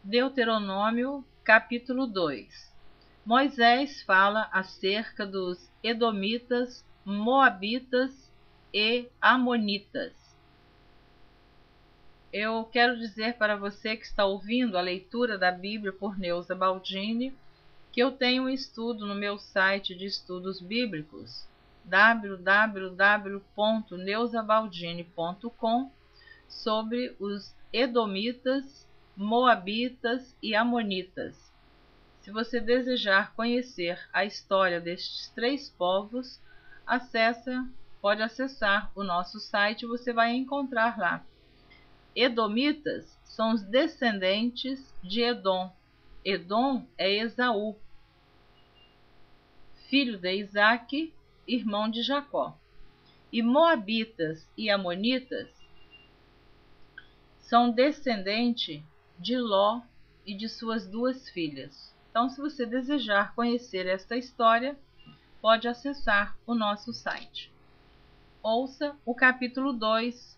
Deuteronômio, capítulo 2. Moisés fala acerca dos Edomitas, Moabitas e Amonitas. Eu quero dizer para você que está ouvindo a leitura da Bíblia por Neuza Baldini que eu tenho um estudo no meu site de estudos bíblicos, www.neuzabaldini.com, sobre os Edomitas, Moabitas e Amonitas. Se você desejar conhecer a história destes três povos, pode acessar o nosso site e você vai encontrar lá. Edomitas são os descendentes de Edom. Edom é Esaú, filho de Isaque, irmão de Jacó. E Moabitas e Amonitas são descendentes de Ló e de suas duas filhas. Então, se você desejar conhecer esta história, pode acessar o nosso site. Ouça o capítulo 2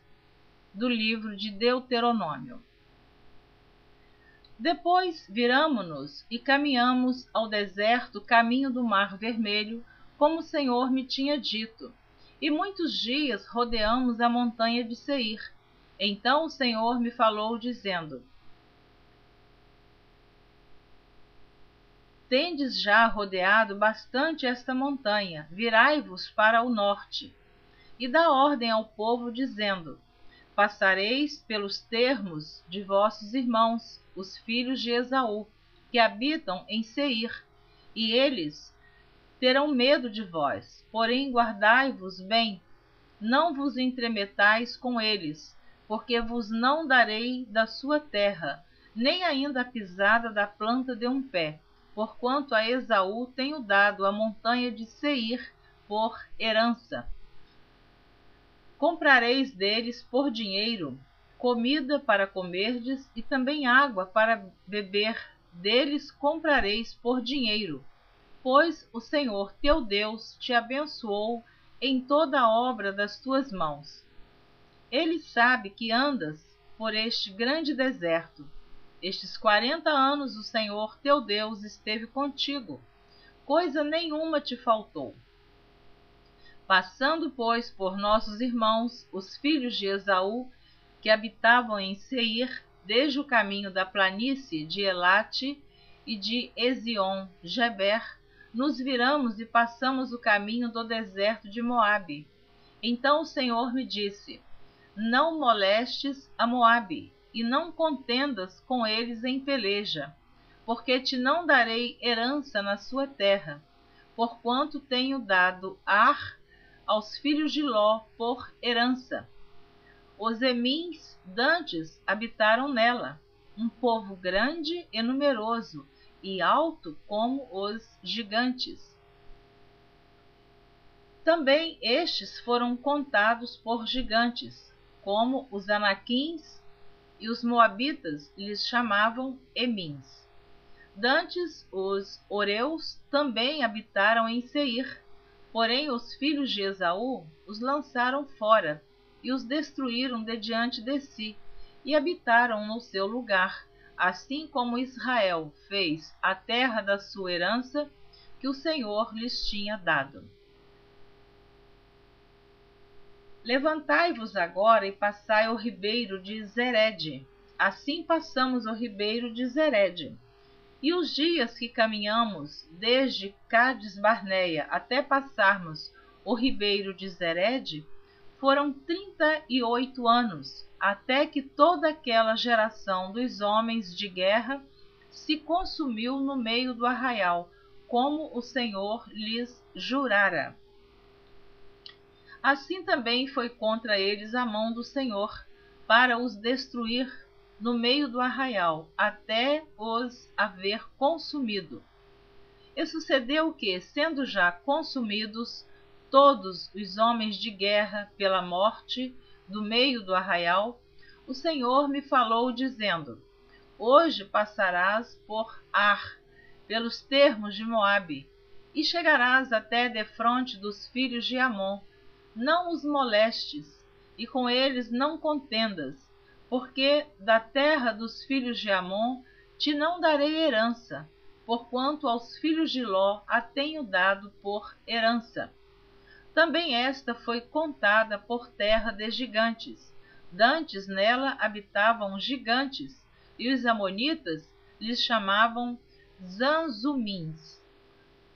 do livro de Deuteronômio. Depois viramo-nos e caminhamos ao deserto, caminho do Mar Vermelho, como o Senhor me tinha dito. E muitos dias rodeamos a montanha de Seir. Então o Senhor me falou, dizendo: Tendes já rodeado bastante esta montanha, virai-vos para o norte. E dá ordem ao povo, dizendo: Passareis pelos termos de vossos irmãos, os filhos de Esaú, que habitam em Seir, e eles terão medo de vós. Porém guardai-vos bem, não vos entremetais com eles, porque vos não darei da sua terra, nem ainda a pisada da planta de um pé, porquanto a Esaú tenho dado a montanha de Seir por herança. Comprareis deles por dinheiro comida para comerdes e também água para beber, deles comprareis por dinheiro, pois o Senhor teu Deus te abençoou em toda a obra das tuas mãos. Ele sabe que andas por este grande deserto. Estes 40 anos o Senhor teu Deus esteve contigo, coisa nenhuma te faltou. Passando, pois, por nossos irmãos, os filhos de Esaú, que habitavam em Seir, desde o caminho da planície de Elate e de Ezion-Geber, nos viramos e passamos o caminho do deserto de Moabe. Então o Senhor me disse: Não molestes a Moabe, e não contendas com eles em peleja, porque te não darei herança na sua terra, porquanto tenho dado Ar aos filhos de Ló por herança. Os Emins dantes habitaram nela, um povo grande e numeroso, e alto como os gigantes. Também estes foram contados por gigantes, como os Anaquins, e os Moabitas lhes chamavam Emins. Dantes os Oreus também habitaram em Seir, porém os filhos de Esaú os lançaram fora e os destruíram de diante de si, e habitaram no seu lugar, assim como Israel fez a terra da sua herança, que o Senhor lhes tinha dado. Levantai-vos agora e passai o ribeiro de Zered. Assim passamos o ribeiro de Zered. E os dias que caminhamos desde Cades-Barneia até passarmos o ribeiro de Zered foram 38 anos, até que toda aquela geração dos homens de guerra se consumiu no meio do arraial, como o Senhor lhes jurara. Assim também foi contra eles a mão do Senhor, para os destruir no meio do arraial, até os haver consumido. E sucedeu que, sendo já consumidos todos os homens de guerra pela morte do meio do arraial, o Senhor me falou, dizendo: Hoje passarás por Ar, pelos termos de Moabe, e chegarás até defronte dos filhos de Amon. Não os molestes, e com eles não contendas, porque da terra dos filhos de Amon te não darei herança, porquanto aos filhos de Ló a tenho dado por herança. Também esta foi contada por terra de gigantes. Dantes nela habitavam gigantes, e os amonitas lhes chamavam Zanzumins,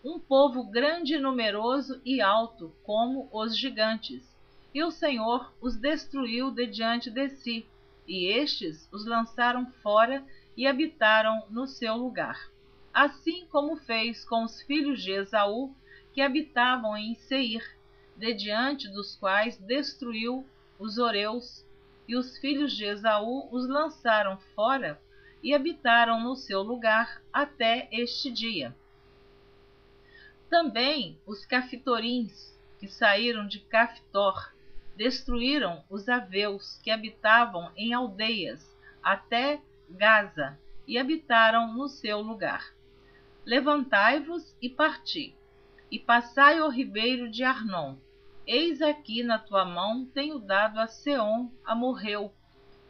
um povo grande, numeroso e alto, como os gigantes. E o Senhor os destruiu de diante de si, e estes os lançaram fora e habitaram no seu lugar. Assim como fez com os filhos de Esaú, que habitavam em Seir, de diante dos quais destruiu os horeus, e os filhos de Esaú os lançaram fora e habitaram no seu lugar até este dia. Também os caftorins, que saíram de Caftor, destruíram os aveus que habitavam em aldeias até Gaza e habitaram no seu lugar. Levantai-vos e parti, e passai o ribeiro de Arnon. Eis aqui na tua mão tenho dado a Seom amorreu,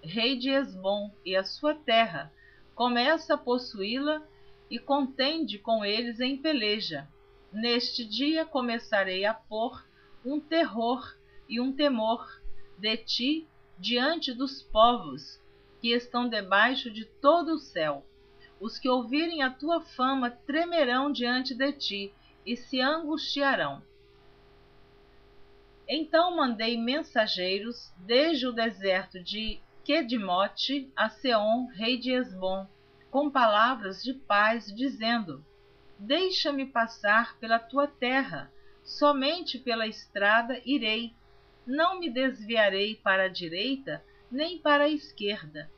rei de Hesbom, e a sua terra. Começa a possuí-la e contende com eles em peleja. Neste dia começarei a pôr um terror e um temor de ti diante dos povos que estão debaixo de todo o céu. Os que ouvirem a tua fama tremerão diante de ti e se angustiarão. Então mandei mensageiros desde o deserto de Quedimote a Seom, rei de Hesbom, com palavras de paz, dizendo: deixa-me passar pela tua terra, somente pela estrada irei, não me desviarei para a direita nem para a esquerda.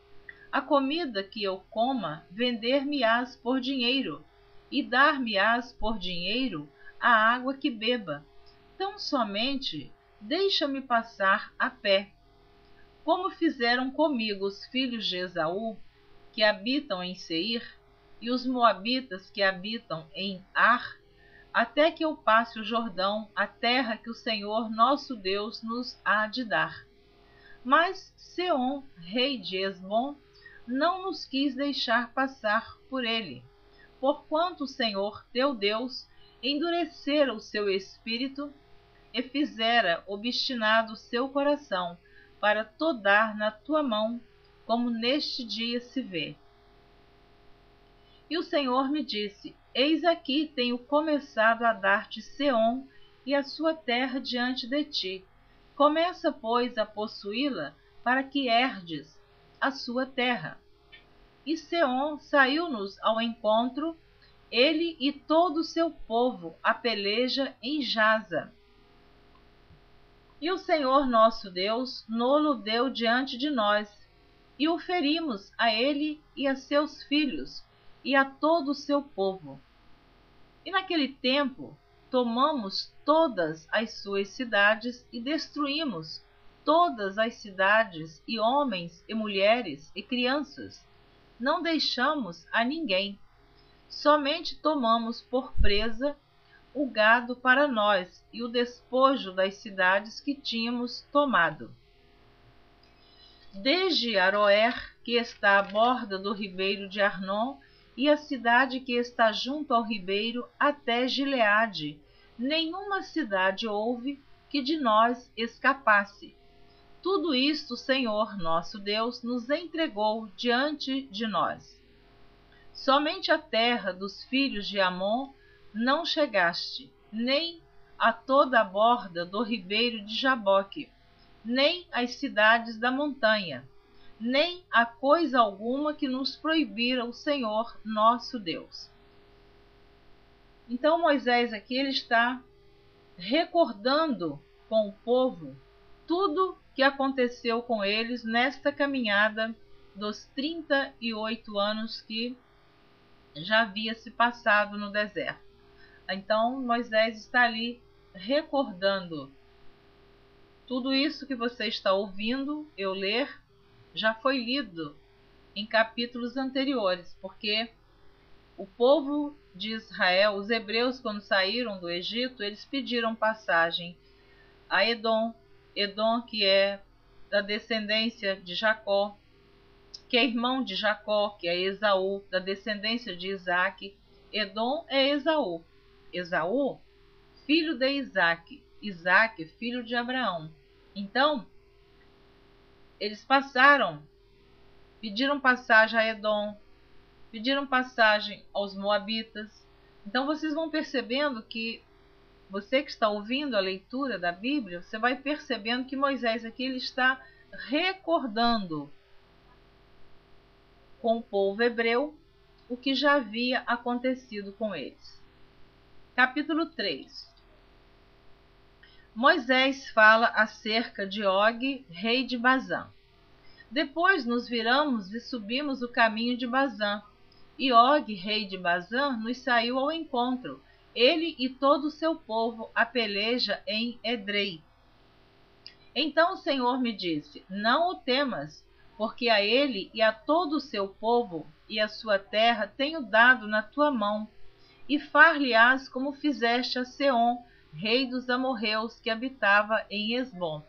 A comida que eu coma, vender-me-ás por dinheiro, e dar-me-ás por dinheiro a água que beba. Tão somente deixa-me passar a pé. Como fizeram comigo os filhos de Esaú, que habitam em Seir, e os moabitas que habitam em Ar, até que eu passe o Jordão, a terra que o Senhor nosso Deus nos há de dar. Mas Seom, rei de Hesbom, não nos quis deixar passar por ele, porquanto o Senhor teu Deus endurecera o seu espírito e fizera obstinado o seu coração para todar na tua mão, como neste dia se vê. E o Senhor me disse: eis aqui tenho começado a dar-te Seom e a sua terra diante de ti. Começa, pois, a possuí-la, para que herdes a sua terra. E Seom saiu-nos ao encontro, ele e todo o seu povo, a peleja em Jaza. E o Senhor nosso Deus no-lo deu diante de nós, e o ferimos a ele e a seus filhos, e a todo o seu povo. E naquele tempo tomamos todas as suas cidades e destruímos todas as cidades, e homens, e mulheres, e crianças. Não deixamos a ninguém. Somente tomamos por presa o gado para nós e o despojo das cidades que tínhamos tomado. Desde Aroer, que está à borda do ribeiro de Arnon, e a cidade que está junto ao ribeiro, até Gileade, nenhuma cidade houve que de nós escapasse. Tudo isto o Senhor nosso Deus nos entregou diante de nós. Somente a terra dos filhos de Amon não chegaste, nem a toda a borda do ribeiro de Jaboque, nem as cidades da montanha, nem a coisa alguma que nos proibira o Senhor nosso Deus. Então Moisés aqui ele está recordando com o povo tudo que aconteceu com eles nesta caminhada dos 38 anos que já havia se passado no deserto. Então Moisés está ali recordando tudo isso que você está ouvindo eu ler, já foi lido em capítulos anteriores, porque o povo de Israel, os hebreus, quando saíram do Egito, eles pediram passagem a Edom, Edom que é da descendência de Jacó, que é irmão de Jacó, que é Esaú, da descendência de Isaque. Edom é Esaú. Esaú, filho de Isaque. Isaque, filho de Abraão. Então, eles pediram passagem a Edom, pediram passagem aos Moabitas. Então, vocês vão percebendo que, você que está ouvindo a leitura da Bíblia, você vai percebendo que Moisés aqui ele está recordando com o povo hebreu o que já havia acontecido com eles. Capítulo 3. Moisés fala acerca de Og, rei de Bazã. Depois nos viramos e subimos o caminho de Bazã, e Og, rei de Bazã, nos saiu ao encontro, ele e todo o seu povo, a peleja em Edrei. Então o Senhor me disse: não o temas, porque a ele e a todo o seu povo e a sua terra tenho dado na tua mão, e far-lhe-ás como fizeste a Seom, rei dos amorreus, que habitava em Esbom.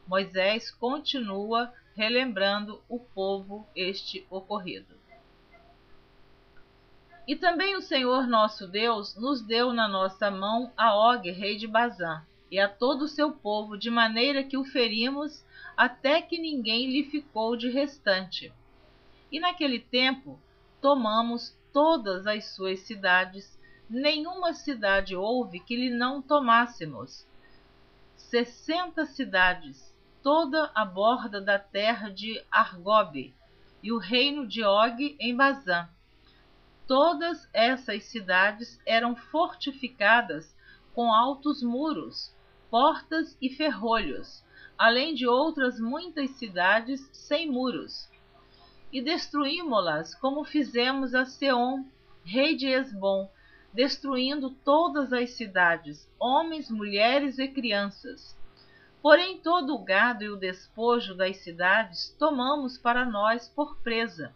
Moisés continua relembrando o povo este ocorrido. E também o Senhor nosso Deus nos deu na nossa mão a Og, rei de Bazã, e a todo o seu povo, de maneira que o ferimos, até que ninguém lhe ficou de restante. E naquele tempo tomamos todas as suas cidades, nenhuma cidade houve que lhe não tomássemos. 60 cidades, toda a borda da terra de Argobe, e o reino de Og em Bazã. Todas essas cidades eram fortificadas com altos muros, portas e ferrolhos, além de outras muitas cidades sem muros. E destruímo-las como fizemos a Seom, rei de Esbom, destruindo todas as cidades, homens, mulheres e crianças. Porém todo o gado e o despojo das cidades tomamos para nós por presa.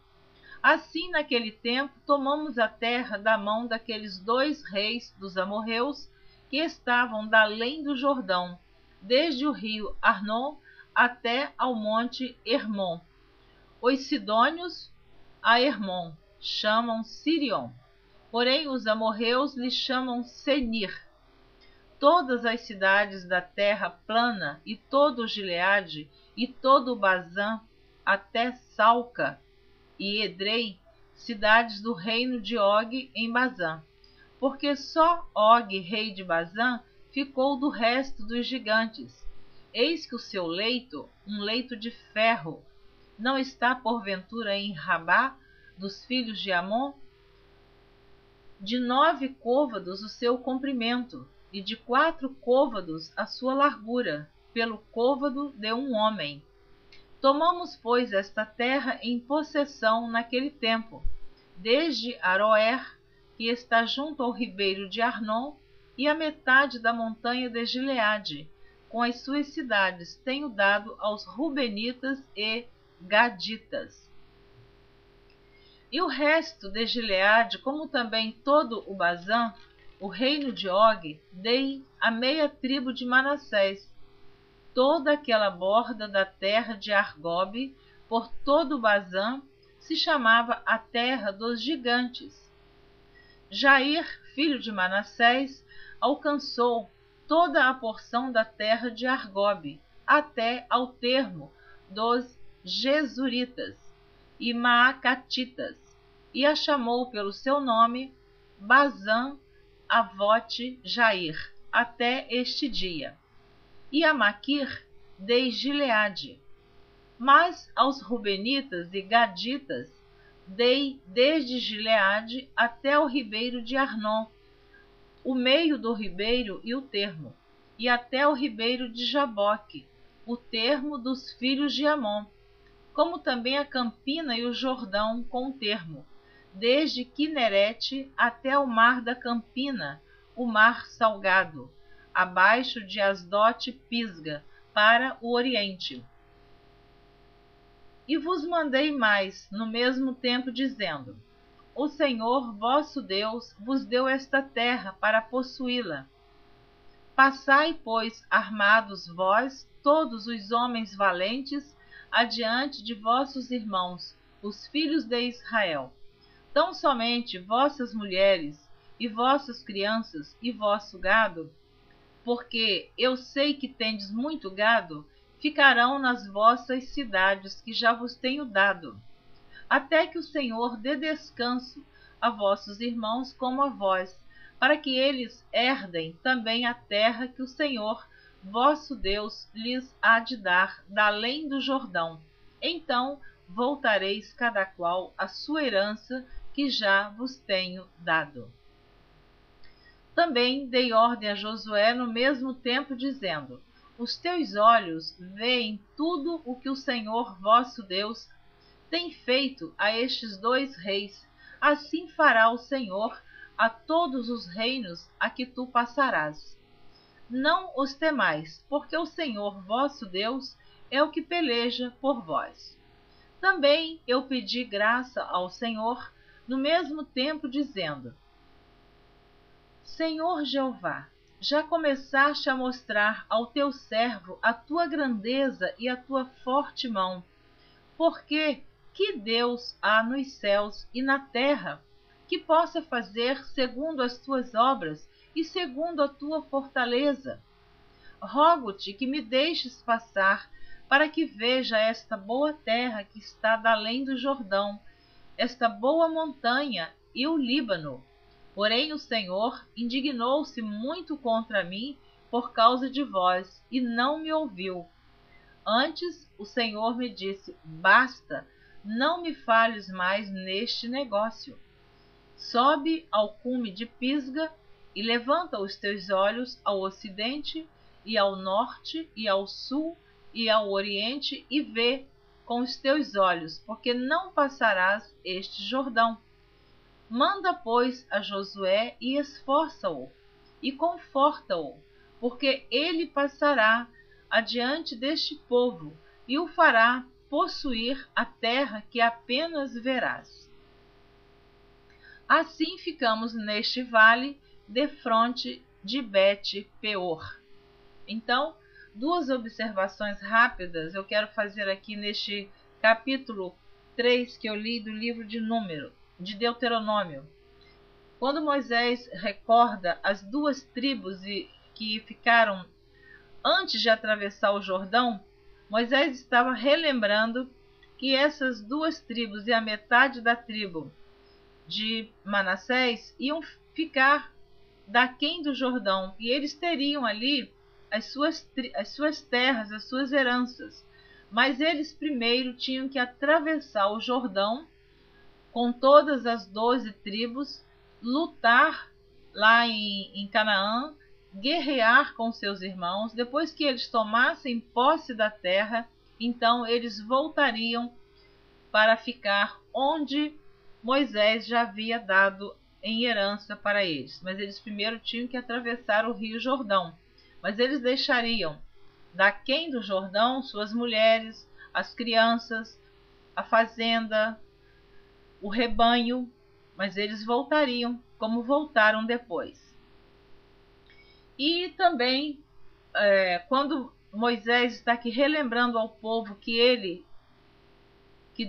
Assim, naquele tempo, tomamos a terra da mão daqueles 2 reis dos amorreus que estavam da além do Jordão, desde o rio Arnon até ao monte Hermon. Os sidônios a Hermon chamam Sirion, porém os amorreus lhe chamam Senir. Todas as cidades da terra plana e todo o Gileade e todo o Bazã até Salca e Edrei, cidades do reino de Og em Bazã, porque só Og, rei de Bazã, ficou do resto dos gigantes. Eis que o seu leito, um leito de ferro, não está porventura em Rabá, dos filhos de Amon? De 9 côvados o seu comprimento, e de 4 côvados a sua largura, pelo côvado de um homem. Tomamos, pois, esta terra em possessão naquele tempo, desde Aroer, que está junto ao ribeiro de Arnon, e a metade da montanha de Gileade, com as suas cidades, tenho dado aos Rubenitas e Gaditas. E o resto de Gileade, como também todo o Bazã, o reino de Og, dei a meia tribo de Manassés. Toda aquela borda da terra de Argobe, por todo o Bazã, se chamava a terra dos gigantes. Jair, filho de Manassés, alcançou toda a porção da terra de Argobe, até ao termo dos Gesuritas e Maacatitas, e a chamou pelo seu nome Bazã Avote Jair, até este dia. E a Maquir dei Gileade. Mas aos Rubenitas e Gaditas dei desde Gileade até o ribeiro de Arnon, o meio do ribeiro e o termo, e até o ribeiro de Jaboque, o termo dos filhos de Amon, como também a Campina e o Jordão com o termo, desde Quinerete até o mar da Campina, o mar salgado, abaixo de Asdote Pisga, para o oriente. E vos mandei mais, no mesmo tempo, dizendo: o Senhor vosso Deus vos deu esta terra para possuí-la. Passai, pois, armados vós, todos os homens valentes, adiante de vossos irmãos, os filhos de Israel. Tão somente vossas mulheres, e vossas crianças, e vosso gado, porque eu sei que tendes muito gado, ficarão nas vossas cidades que já vos tenho dado, até que o Senhor dê descanso a vossos irmãos como a vós, para que eles herdem também a terra que o Senhor, vosso Deus, lhes há de dar da além do Jordão. Então voltareis cada qual à sua herança que já vos tenho dado. Também dei ordem a Josué no mesmo tempo, dizendo: os teus olhos veem tudo o que o Senhor vosso Deus tem feito a estes dois reis, assim fará o Senhor a todos os reinos a que tu passarás. Não os temais, porque o Senhor vosso Deus é o que peleja por vós. Também eu pedi graça ao Senhor no mesmo tempo, dizendo: Senhor Jeová, já começaste a mostrar ao teu servo a tua grandeza e a tua forte mão, porque que Deus há nos céus e na terra que possa fazer segundo as tuas obras e segundo a tua fortaleza? Rogo-te que me deixes passar, para que veja esta boa terra que está da além do Jordão, esta boa montanha e o Líbano. Porém o Senhor indignou-se muito contra mim por causa de vós, e não me ouviu. Antes o Senhor me disse: basta, não me fales mais neste negócio. Sobe ao cume de Pisga e levanta os teus olhos ao ocidente e ao norte e ao sul e ao oriente e vê com os teus olhos, porque não passarás este Jordão. Manda, pois, a Josué e esforça-o e conforta-o, porque ele passará adiante deste povo e o fará possuir a terra que apenas verás. Assim ficamos neste vale, defronte de Bet-peor. Então, duas observações rápidas eu quero fazer aqui neste capítulo 3 que eu li do livro de Deuteronômio. Quando Moisés recorda as duas tribos que ficaram antes de atravessar o Jordão, Moisés estava relembrando que essas duas tribos e a metade da tribo de Manassés iam ficar daquém do Jordão, e eles teriam ali as suas terras, as suas heranças. Mas eles primeiro tinham que atravessar o Jordão com todas as 12 tribos, lutar lá em Canaã, guerrear com seus irmãos. Depois que eles tomassem posse da terra, então eles voltariam para ficar onde Moisés já havia dado em herança para eles. Mas eles primeiro tinham que atravessar o rio Jordão. Mas eles deixariam daquém do Jordão suas mulheres, as crianças, a fazenda, o rebanho, mas eles voltariam como voltaram depois. E também, quando Moisés está aqui relembrando ao povo que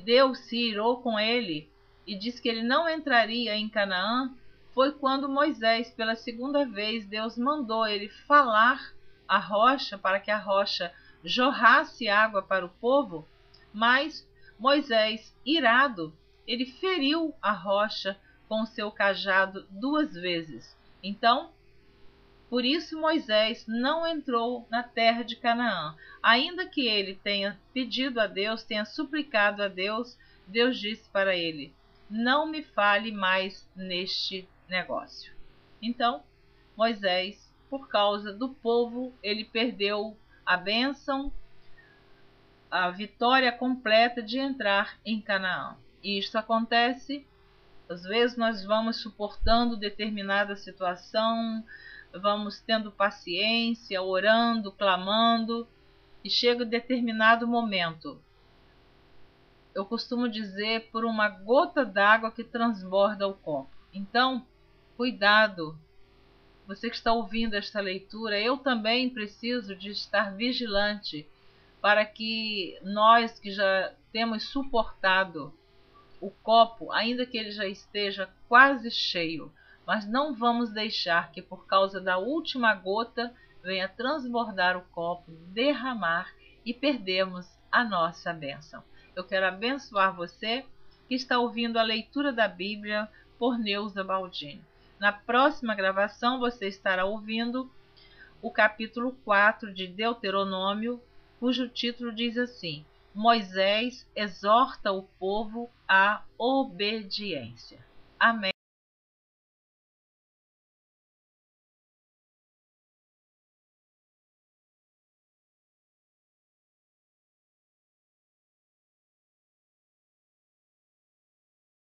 Deus se irou com ele e diz que ele não entraria em Canaã, foi quando Moisés, pela segunda vez, Deus mandou ele falar à rocha para que a rocha jorrasse água para o povo, mas Moisés, irado, ele feriu a rocha com o seu cajado 2 vezes. Então, por isso Moisés não entrou na terra de Canaã. Ainda que ele tenha pedido a Deus, tenha suplicado a Deus, Deus disse para ele: não me fale mais neste negócio. Então, Moisés, por causa do povo, ele perdeu a bênção, a vitória completa de entrar em Canaã. E isso acontece, às vezes nós vamos suportando determinada situação, vamos tendo paciência, orando, clamando, e chega um determinado momento. Eu costumo dizer, por uma gota d'água que transborda o copo. Então, cuidado. Você que está ouvindo esta leitura, eu também preciso de estar vigilante, para que nós que já temos suportado o copo, ainda que ele já esteja quase cheio, mas não vamos deixar que por causa da última gota venha transbordar o copo, derramar e perdermos a nossa bênção. Eu quero abençoar você que está ouvindo a leitura da Bíblia por Neuza Baldini. Na próxima gravação você estará ouvindo o capítulo 4 de Deuteronômio, cujo título diz assim: Moisés exorta o povo à obediência. Amém.